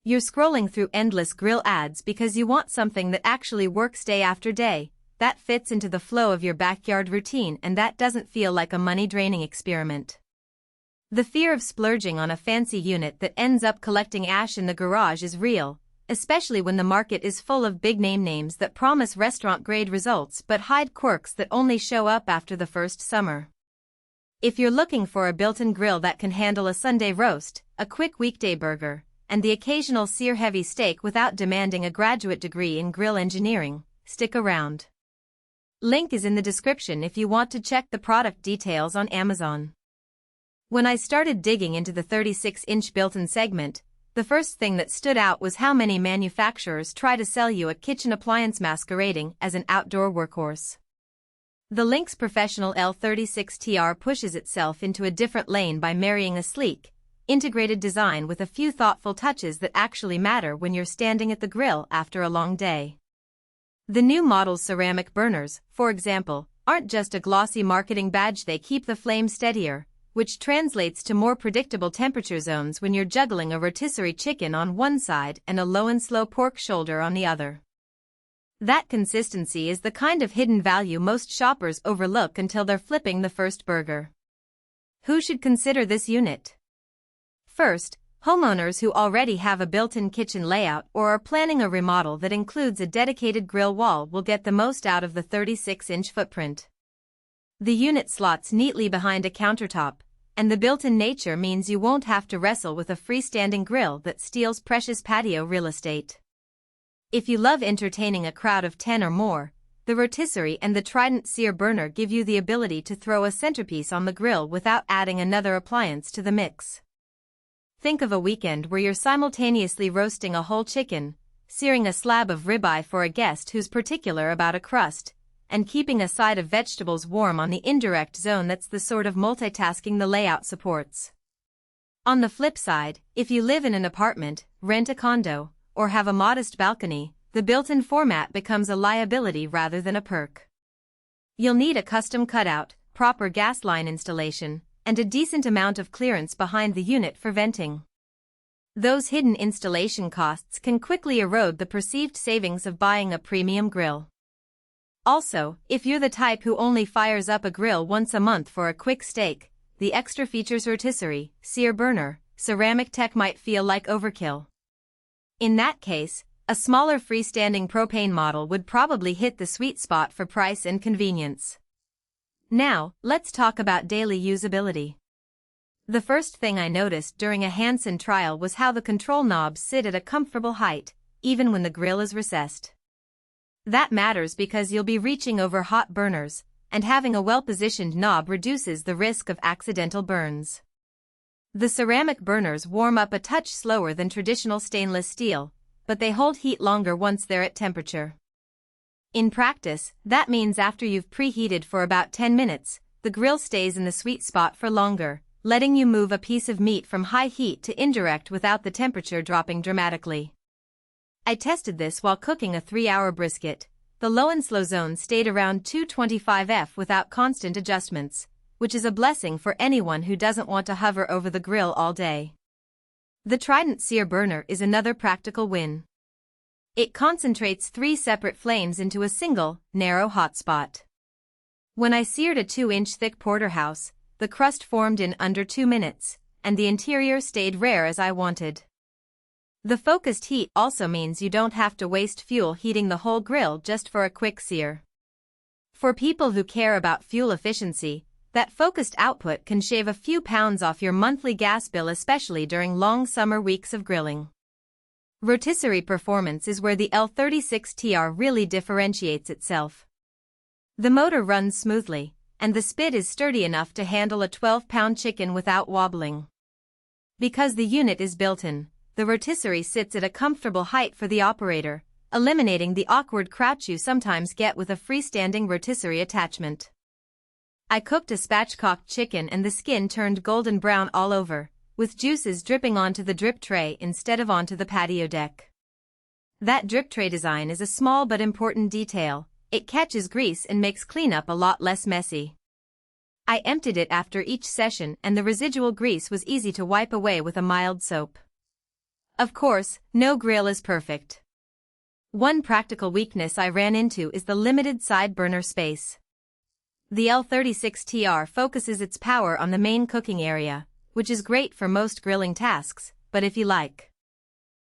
You're scrolling through endless grill ads because you want something that actually works day after day, that fits into the flow of your backyard routine and that doesn't feel like a money-draining experiment. The fear of splurging on a fancy unit that ends up collecting ash in the garage is real, especially when the market is full of big-name names that promise restaurant-grade results but hide quirks that only show up after the first summer. If you're looking for a built-in grill that can handle a Sunday roast, a quick weekday burger, and the occasional Sear heavy steak without demanding a graduate degree in grill engineering, stick around. Link is in the description if you want to check the product details on Amazon. When I started digging into the 36-inch built-in segment, the first thing that stood out was how many manufacturers try to sell you a kitchen appliance masquerading as an outdoor workhorse. The Lynx Professional L36TR pushes itself into a different lane by marrying a sleek, integrated design with a few thoughtful touches that actually matter when you're standing at the grill after a long day. The new model's ceramic burners, for example, aren't just a glossy marketing badge, they keep the flame steadier, which translates to more predictable temperature zones when you're juggling a rotisserie chicken on one side and a low and slow pork shoulder on the other. That consistency is the kind of hidden value most shoppers overlook until they're flipping the first burger. Who should consider this unit? First, homeowners who already have a built-in kitchen layout or are planning a remodel that includes a dedicated grill wall will get the most out of the 36-inch footprint. The unit slots neatly behind a countertop, and the built-in nature means you won't have to wrestle with a freestanding grill that steals precious patio real estate. If you love entertaining a crowd of 10 or more, the Rotisserie and the Trident Sear burner give you the ability to throw a centerpiece on the grill without adding another appliance to the mix. Think of a weekend where you're simultaneously roasting a whole chicken, searing a slab of ribeye for a guest who's particular about a crust, and keeping a side of vegetables warm on the indirect zone. That's the sort of multitasking the layout supports. On the flip side, if you live in an apartment, rent a condo, or have a modest balcony, the built-in format becomes a liability rather than a perk. You'll need a custom cutout, proper gas line installation, and a decent amount of clearance behind the unit for venting. Those hidden installation costs can quickly erode the perceived savings of buying a premium grill. Also, if you're the type who only fires up a grill once a month for a quick steak, the extra features Rotisserie, Sear burner, ceramic tech might feel like overkill. In that case, a smaller freestanding propane model would probably hit the sweet spot for price and convenience. Now, let's talk about daily usability. The first thing I noticed during a Hansen trial was how the control knobs sit at a comfortable height, even when the grill is recessed. That matters because you'll be reaching over hot burners, and having a well-positioned knob reduces the risk of accidental burns. The ceramic burners warm up a touch slower than traditional stainless steel, but they hold heat longer once they're at temperature. In practice, that means after you've preheated for about 10 minutes, the grill stays in the sweet spot for longer, letting you move a piece of meat from high heat to indirect without the temperature dropping dramatically. I tested this while cooking a 3-hour brisket. The low and slow zone stayed around 225 F without constant adjustments, which is a blessing for anyone who doesn't want to hover over the grill all day. The Trident Sear burner is another practical win. It concentrates 3 separate flames into a single, narrow hotspot. When I seared a 2-inch thick porterhouse, the crust formed in under 2 minutes, and the interior stayed rare as I wanted. The focused heat also means you don't have to waste fuel heating the whole grill just for a quick sear. For people who care about fuel efficiency, that focused output can shave a few pounds off your monthly gas bill, especially during long summer weeks of grilling. Rotisserie performance is where the L36TR really differentiates itself. The motor runs smoothly, and the spit is sturdy enough to handle a 12-pound chicken without wobbling. Because the unit is built-in, the rotisserie sits at a comfortable height for the operator, eliminating the awkward crouch you sometimes get with a freestanding rotisserie attachment. I cooked a spatchcocked chicken and the skin turned golden brown all over, with juices dripping onto the drip tray instead of onto the patio deck. That drip tray design is a small but important detail. It catches grease and makes cleanup a lot less messy. I emptied it after each session and the residual grease was easy to wipe away with a mild soap. Of course, no grill is perfect. One practical weakness I ran into is the limited side burner space. The L36TR focuses its power on the main cooking area, which is great for most grilling tasks, but if you like